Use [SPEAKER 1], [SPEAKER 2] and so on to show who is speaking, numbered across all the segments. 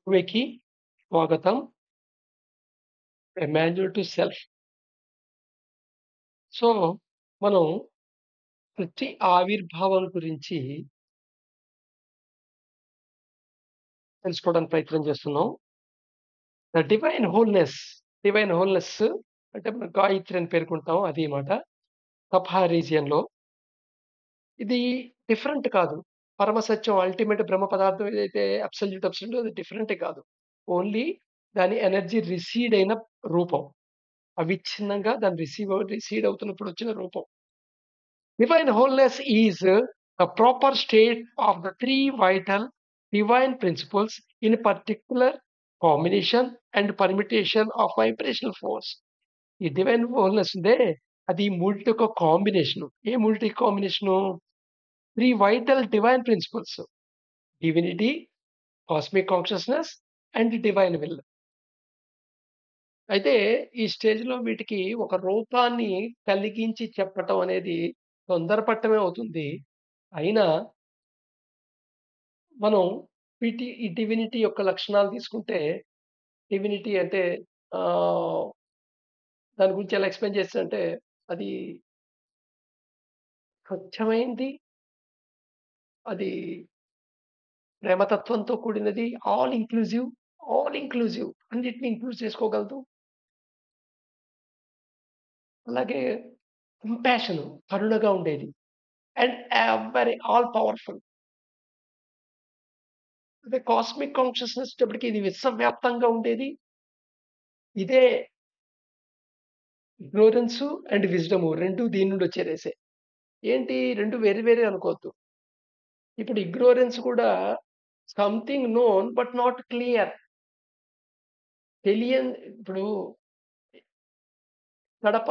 [SPEAKER 1] వికి స్వాగతం. A manual to self. So, మనం ప్రతి ఆవిర్భావం గురించి తెలుసుకోవడానికి ప్రయత్నం చేస్తున్నాం. ద డివైన్ హోల్‌నెస్ అంటే మనం గాయత్రి అని పేర్కొంటాం అది మాట. తపహా రీజియన్‌లో. ఇది డిఫరెంట్ కాదు. పరమ సత్యం అల్టిమేట్ బ్రహ్మ పదార్థం ఏదైతే అబ్సల్యూట్ అది డిఫరెంటే కాదు. ఓన్లీ దాని ఎనర్జీ రిసీడ్ అయిన రూపం. అవిచ్ఛిన్నంగా దాన్ని రిసీడ్ అవుతున్నప్పుడు వచ్చిన రూపం. Divine wholeness is the proper state of the three vital divine principles in particular combination and permutation of vibrational force. ఈ డివైన్ హోల్‌నెస్ ఉందే అది మూడిటి యొక్క కాంబినేషను. ఏ మూడిటి combination? 3 vital divine principles. Divinity, cosmic consciousness and divine will. అయితే ఈ స్టేజ్‌లో వీటికి ఒక రూపాన్ని కలిగించి చెప్పటం అనేది తొందరపడటమే అవుతుంది. అయినా మనం ఈ డివినిటీ యొక్క లక్షణాలు తీసుకుంటే, డివినిటీ అంటే ఆహ్, దాని గురించి ఎలా ఎక్స్‌ప్లెయిన్ చేస్తానంటే, అది స్వచ్ఛమైనది, అది ప్రేమతత్వంతో కూడినది, ఆల్ ఇంక్లూజివ్ అన్నిటిని ఇంక్లూడ్ చేసుకోగలదు. అలాగే కంపాషన్ కరుణగా ఉండేది. And very all powerful. అదే కాస్మిక్ కాన్షియస్‌నెస్ వచ్చేటప్పటికి ఇది విశ్వవ్యాప్తంగా ఉండేది. ఇదే ఇగ్నోరెన్సు అండ్ విజ్డము 2 దీని నుండి వచ్చేదేసే. ఏంటి 2 వేరు వేరే అనుకోవద్దు. ఇప్పుడు ఇగ్నోరెన్స్ కూడా something known but not clear. ఇప్పుడు కడప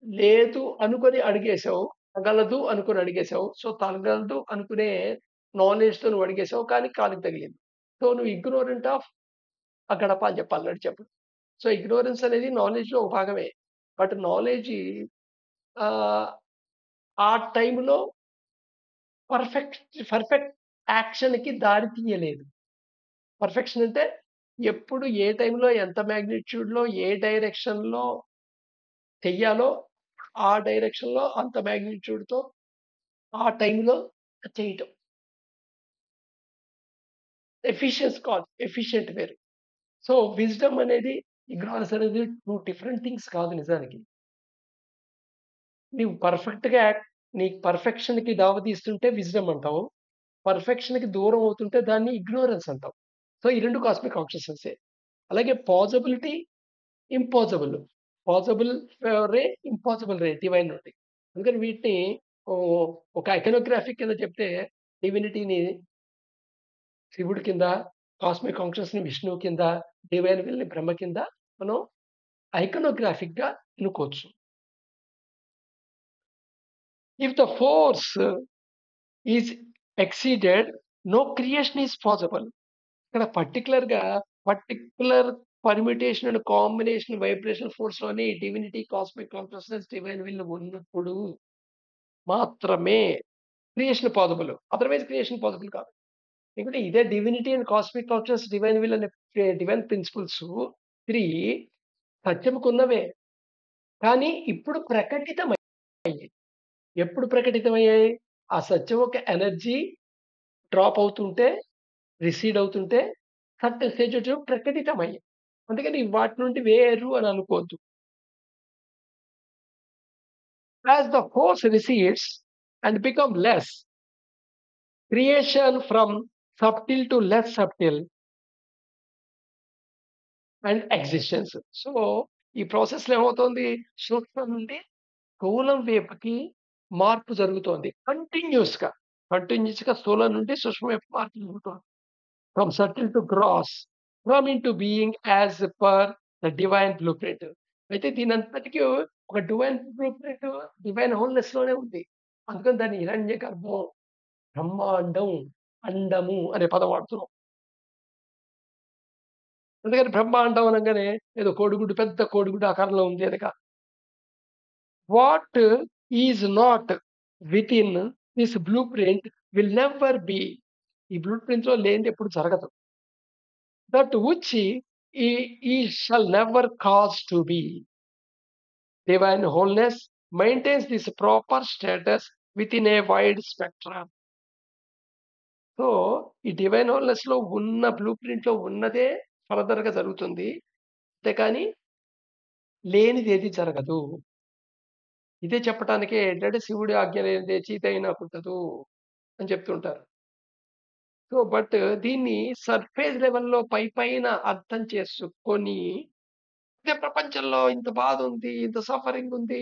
[SPEAKER 1] లేదు అనుకోని అడిగేసావు. తగలదు అనుకోని అడిగేసావు. సో, తగలదు అనుకునే నాలెడ్జ్‌తో నువ్వు అడిగేసావు. కానీ కాలుకి తగిలింది. సో, నువ్వు ఇగ్నోరెంట్ ఆఫ్ ఆ గడప అని చెప్పాలి నడిచేప్పుడు. సో, ఇగ్నోరెన్స్ అనేది నాలెడ్జ్‌లో ఒక భాగమే. బట్ నాలెడ్జి ఆహ్, ఆ టైంలో పర్ఫెక్ట్ పర్ఫెక్ట్ యాక్షన్‌కి దారి తీయలేదు. పర్ఫెక్షన్ అంటే ఎప్పుడు ఏ టైంలో ఎంత మాగ్నిట్యూడ్‌లో ఏ డైరెక్షన్‌లో చెయ్యాలో ఆ డైరెక్షన్‌లో అంత మాగ్నిట్యూడ్‌తో ఆ టైంలో చేయటం. ఎఫిషియంట్ వేరు. సో, విజ్డమ్ అనేది, ఇగ్నోరెన్స్ అనేది 2 డిఫరెంట్ థింగ్స్ కాదు నిజానికి. నీవు నీకు పర్ఫెక్షన్‌కి దారితీస్తుంటే విజ్డమ్ అంటావు. పర్ఫెక్షన్‌కి దూరం అవుతుంటే దాన్ని ఇగ్నోరెన్స్ అంటాం. సో, ఈ 2 కాస్మిక్ కాన్షియస్‌నెస్సే. అలాగే పాజిబిలిటీ, ఇంపాసిబుల్. పాసిబుల్ రే, ఇంపాసిబుల్ రే డివైన్ నుండి. అందుకని వీటిని ఒక ఐకానోగ్రాఫిక్ కింద చెప్తే డివినిటీని శివుడి కింద, కాస్మిక్ కాన్షియస్‌ని విష్ణువు కింద, డివైన్ విల్‌ని బ్రహ్మ కింద మనం ఐకానోగ్రాఫిక్‌గా అనుకోవచ్చు. If the force is exceeded, no creation is possible. ఇక్కడ particular permutation and combination vibrational ఫోర్స్‌లోని divinity, cosmic consciousness, divine will ఉన్నప్పుడు మాత్రమే creation possible. Otherwise creation possible కాదు. ఎందుకంటే ఇదే divinity and cosmic conscious, divine will అనే డివైన్ ప్రిన్సిపల్స్ 3 సత్యముకున్నవే. కానీ ఇప్పుడు ప్రకటితమయ్యాయి. ఎప్పుడు ప్రకటితమయ్యాయి? ఆ సత్యం యొక్క ఎనర్జీ డ్రాప్ అవుతుంటే, రిసీడ్ అవుతుంటే సర్టెన్ స్టేజ్ వచ్చేటప్పుడు ప్రకటితమయ్యాయి. అందుకని వాటి నుండి వేరు అని అనుకోవద్దు. As the force recedes and become less, creation from subtle to less subtle and existence. So, ఈ ప్రాసెస్‌లో ఏమవుతుంది? సూక్ష్మం నుండి స్థూలం వైపుకి మార్పు జరుగుతోంది. కంటిన్యూయస్‌గా స్థూలం నుండి సూక్ష్మం వైపు మార్పు జరుగుతోంది. From subtle to gross, from into being as per the divine blueprint. అయితే దీనంతటికి ఒక డివైన్ బ్లూ ప్రింట్, డివైన్ హోల్‌నెస్‌లోనే ఉంది. అందుకని దాన్ని హిరణ్య గర్భం, బ్రహ్మాండం, అండము అనే పదం వాడుతున్నాం. అందుకని బ్రహ్మాండం అనంగానే ఏదో కోడిగుడ్డు, పెద్ద కోడిగుడ్డు ఆకారంలో ఉంది అని కాదు. What is not within this blueprint will never be. ఈ బ్లూ ప్రింట్‌లో లేనిది ఎప్పుడు జరగదు. that which he shall never cause to be. Divine wholeness maintains this proper status within a wide spectrum. So, ఈ డివైన్ హోల్‌నెస్‌లో ఉన్న బ్లూ ప్రింట్‌లో ఉన్నదే ఫర్దర్‌గా జరుగుతుంది. అంతేకాని లేనిదేది జరగదు. ఇదే చెప్పటానికే ఏంటంటే శివుడి ఆజ్ఞ లేనిదే చీతైనా పుట్టదు అని చెప్తుంటారు. సో, బట్ దీన్ని సర్ఫేస్ లెవెల్‌లో పైపైన అర్థం చేసుకొని, అంటే ప్రపంచంలో ఇంత బాధుంది, ఇంత సఫరింగుంది,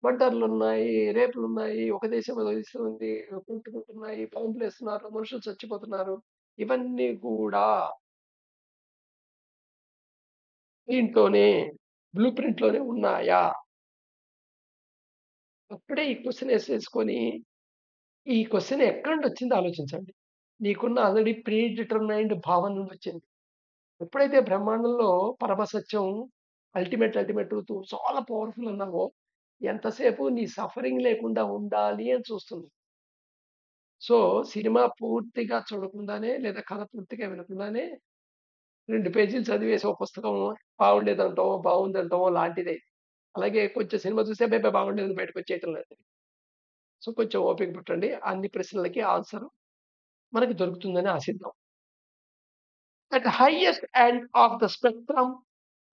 [SPEAKER 1] మర్డర్‌లున్నాయి, రేపులున్నాయి, ఒక దేశం ఒక దేశం ఉంది, కొట్టుకుంటున్నాయి, బాంబులేస్తున్నారు, మనుషులు చచ్చిపోతున్నారు. ఇవన్నీ గూడా దీంట్లోనే బ్లూ ప్రింట్‌లోనే ఉన్నాయా? అప్పుడే ఈ క్వెషన్ ఏసేసుకొని, ఈ క్వెషన్ ఎక్కడి నుండొచ్చిందో ఆలోచించండి. నీకున్న ఆల్రెడీ ప్రీ డిటర్మైన్డ్ భావన నుండొచ్చింది. ఎప్పుడైతే బ్రహ్మాండంలో పరమసత్యం అల్టిమేట్ ట్రూత్ చాలా పవర్‌ఫుల్ అన్నావో, ఎంతసేపు నీ సఫరింగ్ లేకుండా ఉండాలి అని చూస్తుంది. సో, సినిమా పూర్తిగా చూడకుండానే లేదా కథ పూర్తిగా వినకుండానే 2 పేజీలు చదివేసి ఓ పుస్తకం బాగుండేదంటామో, బావుందంటామో లాంటిదే. అలాగే కొంచెం సినిమా చూసి అబ్బబ్బే! బాగుండేదని బయటకొచ్చేయటం లాంటిది. సో, కొంచెం ఓపిక పట్టండి. అన్ని ప్రశ్నలకి ఆన్సర్ మనకి దొరుకుతుందని ఆశిద్దాం. At highest end of the spectrum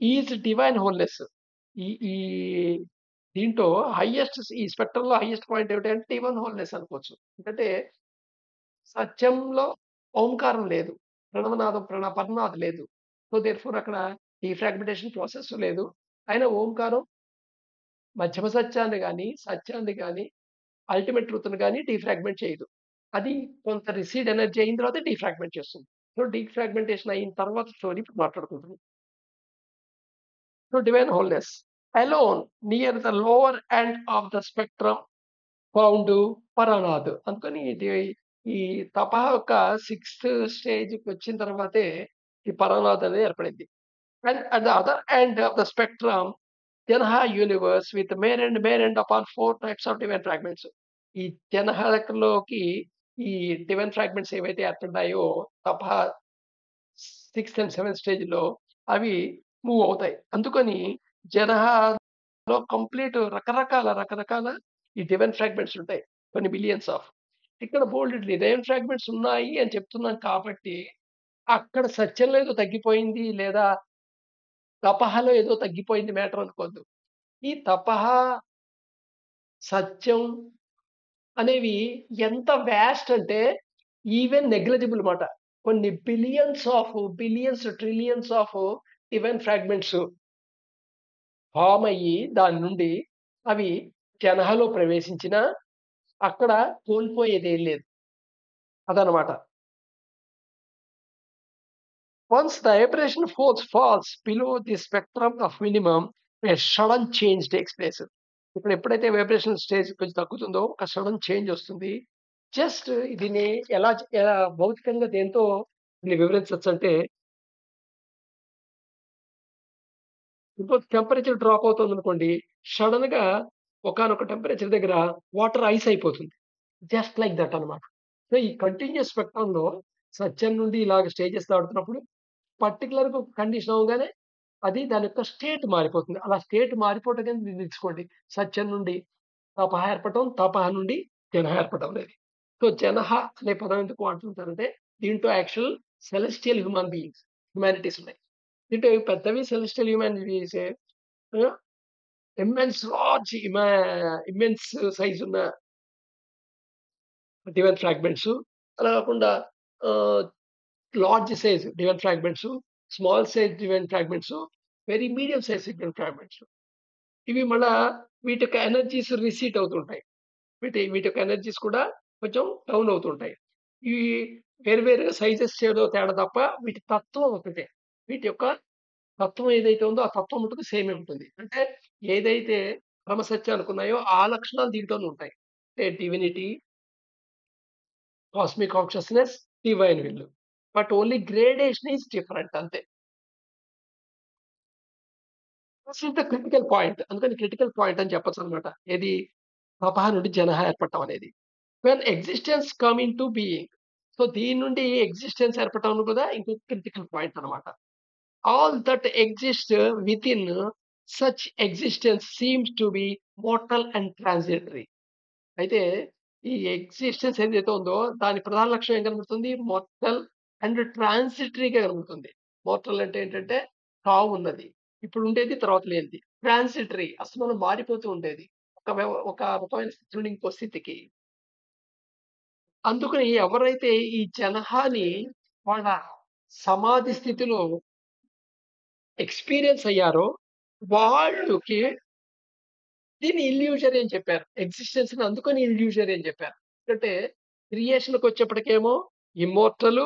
[SPEAKER 1] is divine wholeness. ఈ ఈ దీంట్లో ఈ స్పెక్ట్రమ్‌లో హైయెస్ట్ పాయింట్ ఏమిటంటే డివైన్ హోల్‌నెస్ అనుకోవచ్చు. ఎందుకంటే సత్యంలో ఓంకారం లేదు. ప్రణవనాదం పరనాదం లేదు. సో, దేర్‌ఫోర్ అక్కడ డీఫ్రాగ్మెంటేషన్ ప్రాసెస్ లేదు. అయినా ఓంకారం మధ్యమ సత్యాన్ని గాని, అల్టిమేట్ ట్రూత్‌ని గాని డీఫ్రాగ్మెంట్ చేయదు. అది కొంత రిసీడ్ ఎనర్జీ అయిన తర్వాత డీఫ్రాగ్మెంట్ చేస్తుంది. సో, డీఫ్రాగ్మెంటేషన్ అయిన తర్వాత స్టోరీ ఇప్పుడు మాట్లాడుకుంటున్నాం. So, divine wholeness alone near the lower end of the spectrum found పరనాథ్. అందుకని ఈ తపః యొక్క సిక్స్త్ స్టేజ్‌కొచ్చిన తర్వాతే ఈ పరనాథ్ అనేది ఏర్పడింది. And at the other end of the spectrum జనహ యూనివర్స్ విత్ మేర్ and upon 4 types of divine fragments. ఈ జనహలోకి ఈ డివైన్ ఫ్రాగ్మెంట్స్ ఏవైతే ఏర్పడ్డాయో తపః సిక్స్త్ అండ్ సెవెంత్ స్టేజ్‌లో అవి మూవ్ అవుతాయి. అందుకని జనహలో కంప్లీట్ రకరకాల ఈ డివైన్ ఫ్రాగ్మెంట్స్ ఉంటాయి. కొన్ని బిలియన్స్ ఆఫ్. ఇక్కడ బోల్డెడ్‌లీ డివైన్ ఫ్రాగ్మెంట్స్ ఉన్నాయి అని చెప్తున్నాం కాబట్టి, అక్కడ సత్యంలో ఏదో తగ్గిపోయింది లేదా తపహలో ఏదో తగ్గిపోయింది మ్యాటర్ అనుకోవద్దు. ఈ తపహ, సత్యం అనేవి ఎంత వాస్ట్ అంటే ఈవెన్ నెగ్లిజిబుల్ మాట. కొన్ని trillions of divine fragments form అయ్యి దాని నుండి అవి జనహలో ప్రవేశించినా అక్కడ కోల్పోయేదేం లేదు. అదనమాట. Once the vibration force falls below the spectrum of minimum, a sudden change takes place. ఇప్పుడు ఎప్పుడైతే వైబ్రేషన్ స్టేజ్ కొంచెం తగ్గుతుందో ఒక సడెన్ చేంజ్ వస్తుంది. జస్ట్ దీన్ని ఎలా భౌతికంగా దేనితో దీన్ని వివరించొచ్చంటే, ఇప్పుడు టెంపరేచర్ డ్రాప్ అవుతుందనుకోండి. సడెన్‌గా ఒకానొక టెంపరేచర్ దగ్గర వాటర్ ఐస్ అయిపోతుంది. జస్ట్ లైక్ దట్ అన్నమాట. సో, ఈ కంటిన్యూయస్ స్పెక్ట్రమ్‌లో సత్యం నుండి ఇలాగ స్టేజెస్ దాటుతున్నప్పుడు పర్టిక్యులర్‌గా ఒక కండిషన్ అవ్వగానే అది దాని యొక్క స్టేట్ మారిపోతుంది. అలా స్టేట్ మారిపోవటం కింద దీన్ని తీసుకోండి. సత్యం నుండి తపః ఏర్పడటం, తపః నుండి జనః ఏర్పడటం అనేది. సో, జనః అనే పదం ఎందుకు వాడుతుంటారంటే దీంట్లో యాక్చువల్ సెలెస్టియల్ హ్యుమానిటీస్ ఉన్నాయి. దీంట్లో పెద్దవి సెలెస్టియల్ హ్యుమానిటీసే. ఆహ్, ఇమ్మెన్స్ సైజ్ ఉన్న డివైన్ ఫ్రాగ్మెంట్స్. అలా కాకుండా ఆహ్, large size divine fragments, small size divine fragments, very medium size divine fragments. ఇవి మళ్ళా వీటి యొక్క ఎనర్జీస్ రిసీట్ అవుతుంటాయి. వీటి యొక్క ఎనర్జీస్ కూడా కొంచెం డౌన్ అవుతుంటాయి. ఇవి వేరు సైజెస్ ఏదో తేడా తప్ప వీటి తత్వం ఒకటే. వీటి యొక్క తత్వం ఏదైతే ఉందో ఆ తత్వం మటుకు సేమే ఉంటుంది. అంటే ఏదైతే పరమసత్యం అనుకున్నాయో ఆ లక్షణాలు దీంట్లోనే ఉంటాయి. అంటే divinity, cosmic consciousness, divine will. But only gradation is different అంతే. This is the critical point. అందుకని క్రిటికల్ పాయింట్ అని చెప్పొచ్చనమాట. ఏది తపః నుండి జనః ఏర్పడటం అనేది. When existence come into being. So, దీని నుండి ఎగ్జిస్టెన్స్ ఏర్పడటం కూడా ఇంకొక క్రిటికల్ పాయింట్ అన్నమాట. All that exist within such existence seems to be mortal and transitory. అయితే ఈ ఎగ్జిస్టెన్స్ ఏదైతే ఉందో దాని ప్రధాన లక్షణం ఏం కనబడుతుంది? మోర్టల్ అండ్ ట్రాన్సిటరీ‌గా కనబడుతుంది. మోర్టల్ అంటే ఏంటంటే చావున్నది. ఇప్పుడు ఉండేది తర్వాత లేనిది. ట్రాన్సిటరీ అస్తమానం మారిపోతూ ఉండేది. ఒక రకమైన స్థితి నుండి ఇంకో స్థితికి. అందుకని ఎవరైతే ఈ జనహాని వాళ్ళ సమాధి స్థితిలో ఎక్స్‌పీరియన్స్ అయ్యారో వాళ్ళకి దీన్ని ఇల్యూజరీ అని చెప్పారు. ఎగ్జిస్టెన్స్‌ని అందుకని ఇల్యూజరీ అని చెప్పారు. ఎందుకంటే క్రియేషన్‌కొచ్చేప్పటికేమో ఇమ్మోర్టలు,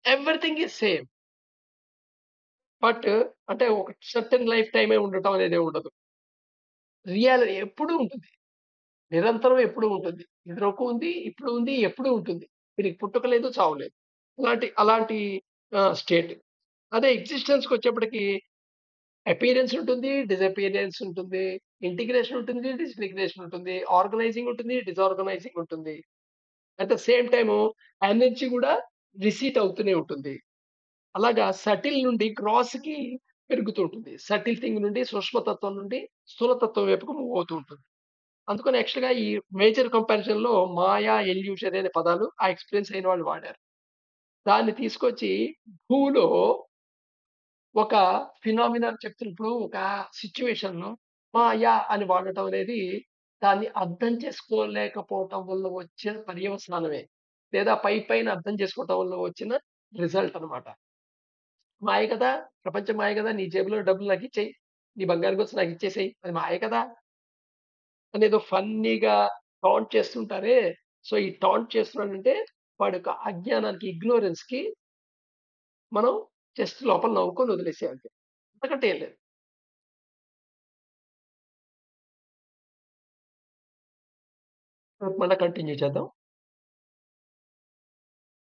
[SPEAKER 1] ఎవ్రీథింగ్ ఈజ్ సేమ్. బట్ అంటే ఒక సర్టెన్ లైఫ్ టైమే ఉండటం అనేదే ఉండదు. ఎప్పుడూ ఉంటుంది. నిరంతరం ఎప్పుడూ ఉంటుంది. ఇదివరకు ఉంది, ఇప్పుడు ఉంది, ఎప్పుడూ ఉంటుంది. దీనికి పుట్టుక లేదు, చావు లేదు. అలాంటి స్టేట్. అదే ఎగ్జిస్టెన్స్‌కొచ్చేప్పటికి అపియరెన్స్ ఉంటుంది, డిసపియరెన్స్ ఉంటుంది, ఇంటిగ్రేషన్ ఉంటుంది, డిస్‌ఇంటిగ్రేషన్ ఉంటుంది, ఆర్గనైజింగ్ ఉంటుంది, డిసార్గనైజింగ్ ఉంటుంది. At the same time energy గూడా రిసీట్ అవుతూనే ఉంటుంది. అలాగా సటిల్ నుండి గ్రాస్‌కి పెరుగుతూ ఉంటుంది. సటిల్ థింగ్ నుండి సూక్ష్మతత్వం నుండి స్థూలతత్వం వైపుకు మూవ్ అవుతూ ఉంటుంది. అందుకని యాక్చువల్‌గా ఈ మేజర్ కంపారిజన్‌లో మాయా, ఇల్యూషన్ అనే పదాలు ఆ ఎక్స్‌పీరియన్స్ అయిన వాళ్ళు వాడారు. దాన్ని తీసుకొచ్చి భూలో ఒక ఫినామినన్ చెప్తున్నప్పుడు ఒక సిట్యుయేషన్‌లో మాయా అని వాడటం అనేది దాన్ని అర్థం చేసుకోలేకపోవటం వల్ల వచ్చిన పర్యవసానమే. లేదా పైపైన అర్థం చేసుకోవటం వల్ల వచ్చిన రిజల్ట్ అన్నమాట. మాయ కదా! ప్రపంచం మాయ కదా! నీ జేబులో డబ్బులు నాకిచ్చేయి. నీ బంగారు గొలుసు నాకిచ్చేసేయి. అది మాయ కదా! అనేదో ఫన్నీగా టాంట్ చేస్తుంటారే. సో, ఈ టాంట్ చేస్తున్నాడంటే వాడి యొక్క అజ్ఞానానికి, ఇగ్నోరెన్స్‌కి మనం జస్ట్ లోపల నవ్వుకొని వదిలేసేయాలి. అంతకంటే ఏం లేదు. రేపు మళ్ళా కంటిన్యూ చేద్దాం.